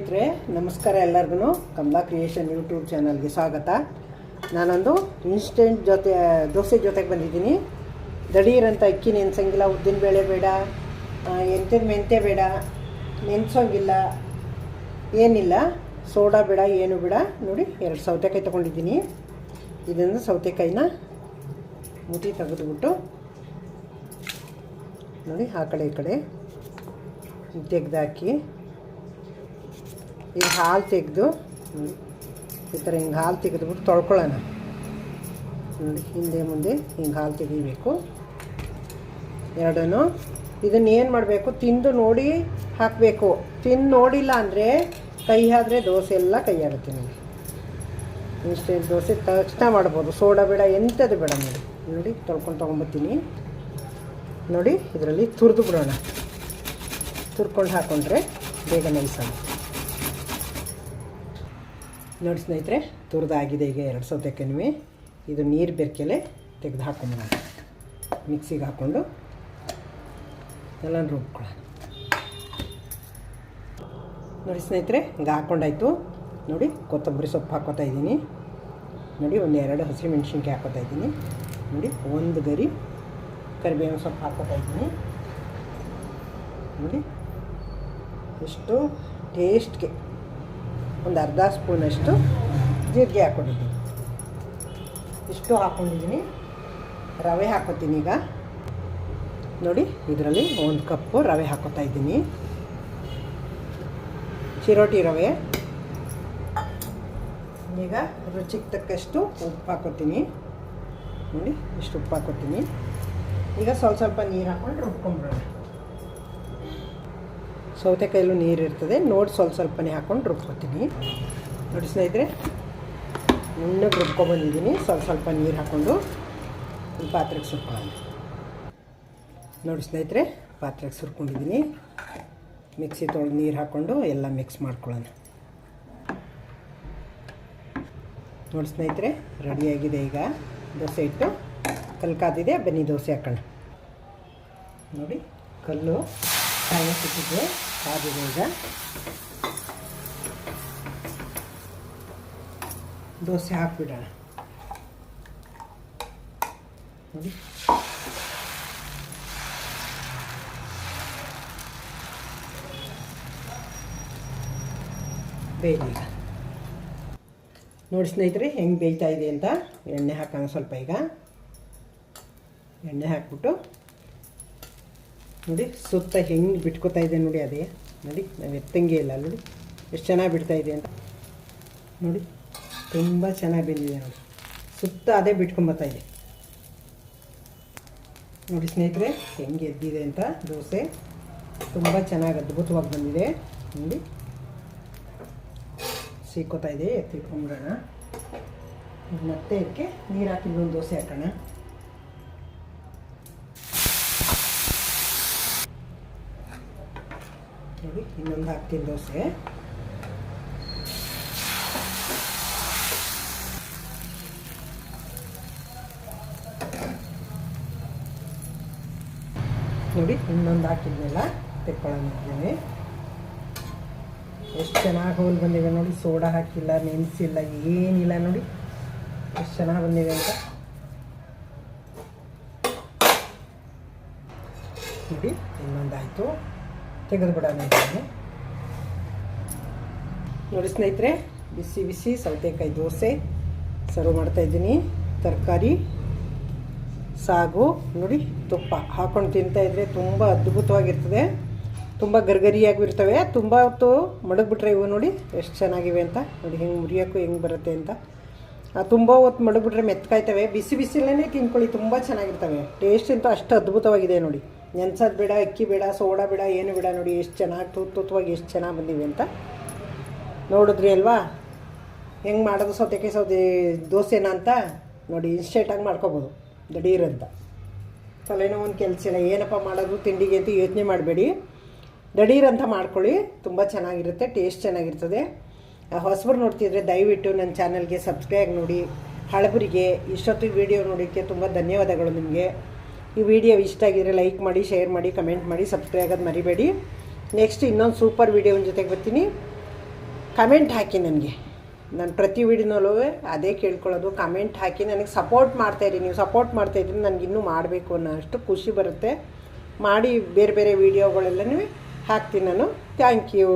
ನಮಸ್ಕಾರ ಎಲ್ಲರಿಗೂ Kamala creation YouTube ಚಾನಲ್ಗೆ ಸ್ವಾಗತ. ನಾನೊಂದು ಇನ್ಸ್ಟೆಂಟ್ ದೋಸೆ ಜೊತೆಗೆ ಬಂದಿದ್ದೀನಿ. ದಡೀರಂತ ಅಕ್ಕಿ ನೆನೆಸಂಗಿಲ್ಲ, ಉದ್ದಿನ ಬೇಳೆ ಬೇಡ, ಎಂಥದ್ದು ಮೆಂತ್ಯ ಬೇಡ, ನೆನೆಸೋಂಗಿಲ್ಲ, ಏನಿಲ್ಲ, ಸೋಡಾ ಬೇಡ, ಏನು ಬೇಡ. ನೋಡಿ, 2 ಸೌತೆಕಾಯಿ ತೊಗೊಂಡಿದ್ದೀನಿ. ಇದನ್ನು ಸೌತೆಕಾಯಿನ ಮುಟ್ಟಿ ತೆಗೆದುಬಿಟ್ಟು ನೋಡಿ ಆ ಕಡೆ ಈ ಕಡೆ ತೆಗೆದಾಕಿ ಈಗ ಹಾಲು ತೆಗೆದು ಈ ಥರ ಹಿಂಗೆ ಹಾಲು ತೆಗೆದುಬಿಟ್ಟು ತೊಳ್ಕೊಳ್ಳೋಣ. ನೋಡಿ, ಹಿಂದೆ ಮುಂದೆ ಹಿಂಗೆ ಹಾಲು ತೆಗಿಬೇಕು ಎರಡೂ. ಇದನ್ನು ಏನು ಮಾಡಬೇಕು, ತಿಂದು ನೋಡಿ ಹಾಕಬೇಕು. ತಿಂದು ನೋಡಿಲ್ಲ ಅಂದರೆ ಕೈ ಆದರೆ ದೋಸೆ ಎಲ್ಲ ಕೈ ಆಗುತ್ತೆ. ನೋಡಿ, ಇನ್ಸ್ಟೆಂಟ್ ದೋಸೆ ತಕ್ಷಣ ಮಾಡ್ಬೋದು. ಸೋಡಾ ಬೇಡ, ಎಂಥದ್ದು ಬೇಡ. ನೋಡಿ ತೊಳ್ಕೊಂಡು ತೊಗೊಂಬತ್ತೀನಿ. ನೋಡಿ, ಇದರಲ್ಲಿ ತುರಿದು ಬಿಡೋಣ. ತುರ್ಕೊಂಡು ಹಾಕ್ಕೊಂಡ್ರೆ ಬೇಗ ನೈಸೋಣ. ನೋಡಿ ಸ್ನೇಹಿತರೆ, ತುರಿದಾಗಿದೆ. ಈಗ 2 ಸೌತೆಕಾಯಿ ಇದು ನೀರು ಬೆರಕೆಲೆ ತೆಗೆದು ಹಾಕ್ಕೊಂಬೋಣ. ಮಿಕ್ಸಿಗೆ ಹಾಕ್ಕೊಂಡು ಎಲ್ಲ ರುಬ್ಕೊಳ್ಳೋಣ. ನೋಡಿ ಸ್ನೇಹಿತರೆ, ಈಗ ಹಾಕ್ಕೊಂಡಾಯ್ತು. ನೋಡಿ, ಕೊತ್ತಂಬರಿ ಸೊಪ್ಪು ಹಾಕ್ಕೋತಾ ಇದ್ದೀನಿ. ನೋಡಿ, 1-2 ಹಸಿಮೆಣ್ಸಿನ್ಕಾಯಿ ಹಾಕ್ಕೋತಾ ಇದ್ದೀನಿ. ನೋಡಿ, 1 ಗರಿ ಕರಿಬೇವಿನ ಸೊಪ್ಪು ಹಾಕ್ಕೋತಾ ಇದ್ದೀನಿ. ನೋಡಿ, ಎಷ್ಟು ಟೇಸ್ಟ್ಗೆ ಒಂದು ಅರ್ಧ ಸ್ಪೂನಷ್ಟು ಜೀರಿಗೆ ಹಾಕ್ಕೊಂಡಿದ್ದೀನಿ. ಇಷ್ಟು ಹಾಕ್ಕೊಂಡಿದ್ದೀನಿ. ರವೆ ಹಾಕ್ಕೊತೀನಿ. ಈಗ ನೋಡಿ, ಇದರಲ್ಲಿ 1 ಕಪ್ಪು ರವೆ ಹಾಕ್ಕೊತಾ ಇದ್ದೀನಿ. ಚಿರೋಟಿ ರವೆ. ಈಗ ರುಚಿಗೆ ತಕ್ಕಷ್ಟು ಉಪ್ಪು ಹಾಕ್ಕೊತೀನಿ. ನೋಡಿ, ಇಷ್ಟು ಉಪ್ಪು ಹಾಕ್ಕೊತೀನಿ. ಈಗ ಸ್ವಲ್ಪ ನೀರು ಹಾಕ್ಕೊಂಡು ರುಬ್ಕೊಂಡ್ಬಿಡೋಣ. ಸೌತೆಕಾಯಲ್ಲೂ ನೀರು ಇರ್ತದೆ, ನೋಡಿ ಸ್ವಲ್ಪನೇ ಹಾಕ್ಕೊಂಡು ರುಬ್ಕೊತೀನಿ. ನೋಡಿ ಸ್ನೇಹಿತರೆ, ನುಣ್ಣಗೆ ರುಬ್ಕೊಬಂದಿದ್ದೀನಿ. ಸ್ವಲ್ಪ ನೀರು ಹಾಕ್ಕೊಂಡು ಈ ಪಾತ್ರೆಗೆ ಸುರ್ಕೊಳ್ಳೋಣ. ನೋಡಿ ಸ್ನೇಹಿತರೆ, ಪಾತ್ರೆಗೆ ಸುರ್ಕೊಂಡಿದ್ದೀನಿ. ಮಿಕ್ಸಿ ತೊಳೆದು ನೀರು ಹಾಕ್ಕೊಂಡು ಎಲ್ಲ ಮಿಕ್ಸ್ ಮಾಡ್ಕೊಳ್ಳೋಣ. ನೋಡಿ ಸ್ನೇಹಿತರೆ, ರೆಡಿಯಾಗಿದೆ. ಈಗ ದೋಸೆ ಇಟ್ಟು ಕಲ್ಲು ಕಾದಿದೆ. ಬನ್ನಿ ದೋಸೆ ಹಾಕೋಣ. ನೋಡಿ, ಕಲ್ಲು ಕಾಯಿಸಿಟ್ಟಿದ್ದೆ, ಕಾದಿದೆ. ಈಗ ದೋಸೆ ಹಾಕ್ಬಿಡೋಣ. ನೋಡಿ, ಬೇಯ್ದು. ಈಗ ನೋಡಿ ಸ್ನೇಹಿತರೆ, ಹೆಂಗೆ ಬೇಯ್ತಾ ಇದೆ ಅಂತ. ಎಣ್ಣೆ ಹಾಕೋಣ ಸ್ವಲ್ಪ. ಈಗ ಎಣ್ಣೆ ಹಾಕ್ಬಿಟ್ಟು ನೋಡಿ, ಸುತ್ತ ಹೆಂಗೆ ಬಿಟ್ಕೋತಾ ಇದೆ. ನೋಡಿ, ಅದೇ ನೋಡಿ, ನಾವು ಎತ್ತಂಗೆ ಇಲ್ಲ. ನೋಡಿ ಎಷ್ಟು ಚೆನ್ನಾಗಿ ಬಿಡ್ತಾ ಇದೆ ಅಂತ. ನೋಡಿ, ತುಂಬ ಚೆನ್ನಾಗಿ ಬೆಂದಿದೆ. ನೋಡಿ, ಸುತ್ತ ಅದೇ ಬಿಟ್ಕೊಂಬತ್ತಾ ಇದೆ. ನೋಡಿ ಸ್ನೇಹಿತರೆ, ಹೆಂಗೆ ಎದ್ದಿದೆ ಅಂತ. ದೋಸೆ ತುಂಬ ಚೆನ್ನಾಗಿ ಅದ್ಭುತವಾಗಿ ಬಂದಿದೆ. ನೋಡಿ, ಸೀಕೋತಾ ಇದೆ. ಎತ್ತಿಟ್ಕೊಂಬಿಡೋಣ. ಮತ್ತೆ ಇದಕ್ಕೆ ನೀರು ಹಾಕಿ ಒಂದು ದೋಸೆ ಹಾಕೋಣ. ನೋಡಿ, ಇನ್ನೊಂದು ಹಾಕ್ತೀನಿ ದೋಸೆ. ನೋಡಿ, ಇನ್ನೊಂದು ಹಾಕಿದ್ಮೇಲೆ ತೆಕ್ಕೊಳ್ಳೋಣ. ಎಷ್ಟು ಚೆನ್ನಾಗಿ ಹೋಲ್ ಬಂದಿವೆ ನೋಡಿ. ಸೋಡಾ ಹಾಕಿಲ್ಲ, ನೆನೆಸಿಲ್ಲ, ಏನಿಲ್ಲ. ನೋಡಿ ಎಷ್ಟು ಚೆನ್ನಾಗಿ ಬಂದಿವೆ ಅಂತ. ನೋಡಿ, ಇನ್ನೊಂದಾಯಿತು. ತೆಗೆದು ಬಿಡೋಣ. ನೋಡಿ ಸ್ನೇಹಿತರೆ, ಬಿಸಿ ಬಿಸಿ ಸೌತೆಕಾಯಿ ದೋಸೆ ಸರ್ವ್ ಮಾಡ್ತಾಯಿದ್ದೀನಿ. ತರಕಾರಿ, ಸಾಗು, ನೋಡಿ, ತುಪ್ಪ ಹಾಕ್ಕೊಂಡು ತಿಂತಾಯಿದ್ರೆ ತುಂಬ ಅದ್ಭುತವಾಗಿರ್ತದೆ. ತುಂಬ ಗರಿಗರಿಯಾಗಿರ್ತವೆ. ತುಂಬ ಹೊತ್ತು ಮಡಗ್ಬಿಟ್ರೆ ಇವು ನೋಡಿ ಎಷ್ಟು ಚೆನ್ನಾಗಿವೆ ಅಂತ. ನೋಡಿ, ಹೆಂಗೆ ಮುರಿಯೋಕ್ಕೂ ಹೆಂಗೆ ಬರುತ್ತೆ ಅಂತ. ತುಂಬ ಹೊತ್ತು ಮಡಗ್ಬಿಟ್ರೆ ಮೆತ್ಕಾಯ್ತವೆ. ಬಿಸಿ ಬಿಸಿಲೇ ತಿನ್ಕೊಳ್ಳಿ, ತುಂಬ ಚೆನ್ನಾಗಿರ್ತವೆ. ಟೇಸ್ಟ್ ಅಂತೂ ಅಷ್ಟು ಅದ್ಭುತವಾಗಿದೆ. ನೋಡಿ, ನೆನ್ಸೋದು ಬೇಡ, ಅಕ್ಕಿ ಬೇಡ, ಸೋಡಾ ಬೇಡ, ಏನು ಬೇಡ. ನೋಡಿ ಎಷ್ಟು ಚೆನ್ನಾಗಿ ತುತ್ತುವಾಗಿ ಎಷ್ಟು ಚೆನ್ನಾಗಿ ಬಂದಿವೆ ಅಂತ. ನೋಡಿದ್ರಿ ಅಲ್ವಾ ಹೆಂಗೆ ಮಾಡೋದು ಸೌತೆಕಾಯಿ ದೋಸೆನ ಅಂತ. ನೋಡಿ, ಇನ್ಸ್ಟೆಂಟಾಗಿ ಮಾಡ್ಕೊಬೋದು. ದಡೀರಂತ ತಲೆನೋ ಒಂದು ಕೆಲಸ ಇಲ್ಲ. ಏನಪ್ಪ ಮಾಡೋದು ತಿಂಡಿಗೆ ಅಂತ ಯೋಚನೆ ಮಾಡಬೇಡಿ. ದಡೀರಂತ ಮಾಡ್ಕೊಳ್ಳಿ. ತುಂಬ ಚೆನ್ನಾಗಿರುತ್ತೆ, ಟೇಸ್ಟ್ ಚೆನ್ನಾಗಿರ್ತದೆ. ಹೊಸಬರು ನೋಡ್ತಿದ್ರೆ ದಯವಿಟ್ಟು ನನ್ನ ಚಾನಲ್ಗೆ ಸಬ್ಸ್ಕ್ರೈಬ್ ನೋಡಿ. ಹಳಬರಿಗೆ ಇಷ್ಟೊತ್ತಿಗೆ ವೀಡಿಯೋ ನೋಡೋಕ್ಕೆ ತುಂಬ ಧನ್ಯವಾದಗಳು ನಿಮಗೆ. ಈ ವಿಡಿಯೋ ಇಷ್ಟ ಆಗಿದ್ರೆ ಲೈಕ್ ಮಾಡಿ, ಶೇರ್ ಮಾಡಿ, ಕಮೆಂಟ್ ಮಾಡಿ, ಸಬ್ಸ್ಕ್ರೈಬ್ ಆಗೋದು ಮರಿಬೇಡಿ. ನೆಕ್ಸ್ಟ್ ಇನ್ನೊಂದು ಸೂಪರ್ ವಿಡಿಯೋನ ಜೊತೆಗೆ ಬರ್ತೀನಿ. ಕಮೆಂಟ್ ಹಾಕಿ ನನಗೆ. ನಾನು ಪ್ರತಿ ವಿಡಿಯೋನಲ್ಲೂ ಅದೇ ಕೇಳ್ಕೊಳ್ಳೋದು, ಕಮೆಂಟ್ ಹಾಕಿ ನನಗೆ ಸಪೋರ್ಟ್ ಮಾಡ್ತಾಯಿರಿ. ನೀವು ಸಪೋರ್ಟ್ ಮಾಡ್ತಾಯಿದ್ರೆ ನನಗೆ ಇನ್ನೂ ಮಾಡಬೇಕು ಅನ್ನೋ ಅಷ್ಟು ಖುಷಿ ಬರುತ್ತೆ. ಮಾಡಿ ಬೇರೆ ಬೇರೆ ವೀಡಿಯೋಗಳೆಲ್ಲನೂ ಹಾಕ್ತೀನಿ ನಾನು. Thank you.